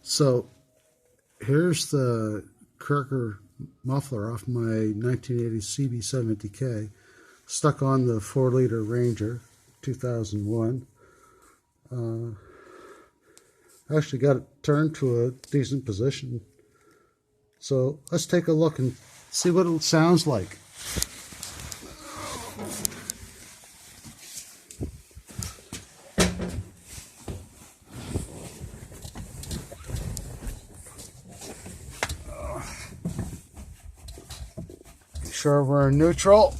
So here's the kerker muffler off my 1980 CB70K, stuck on the 4-liter Ranger 2001. Actually got it turned to a decent position. So let's take a look and see what it sounds like. Make sure we're in neutral.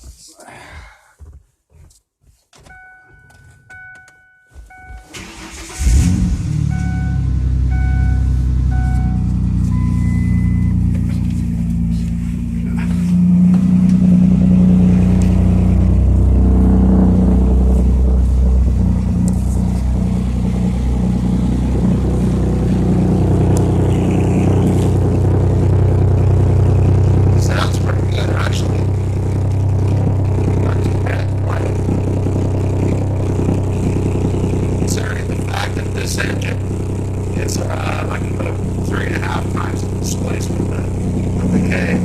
This engine is like about 3.5 times the displacement of the K.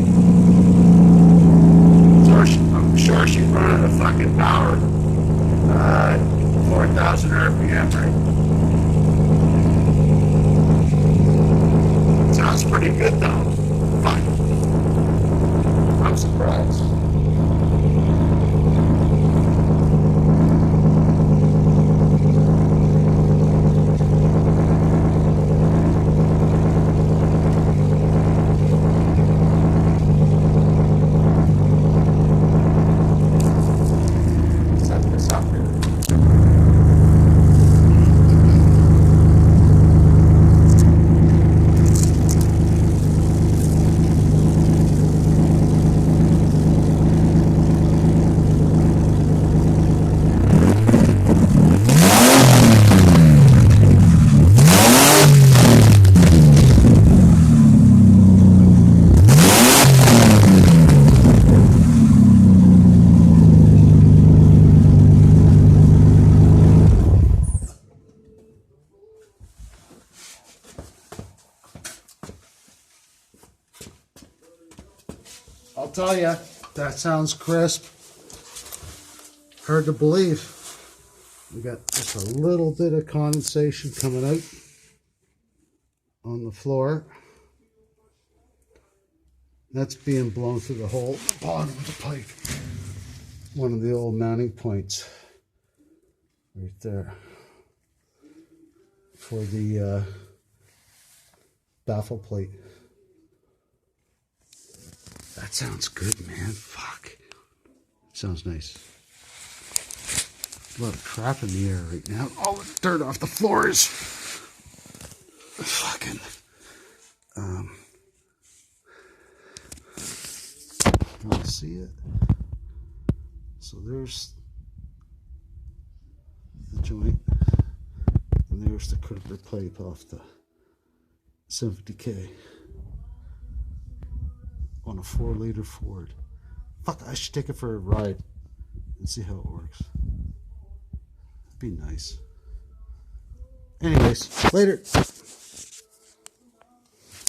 So I'm sure she's running a fucking power 4,000 RPM rate. Sounds pretty good though. Fine. I'm surprised. I'll tell you, that sounds crisp. Hard to believe. We got just a little bit of condensation coming out on the floor. That's being blown through the hole at the bottom of the pipe. One of the old mounting points right there for the baffle plate. That sounds good, man. Fuck. Sounds nice. A lot of crap in the air right now. All the dirt off the floors. Fucking. Can you see it? So there's the joint. And there's the kerker pipe off the 70K. On a 4-liter Ford. Fuck, I should take it for a ride and see how it works. It'd be nice. Anyways, later.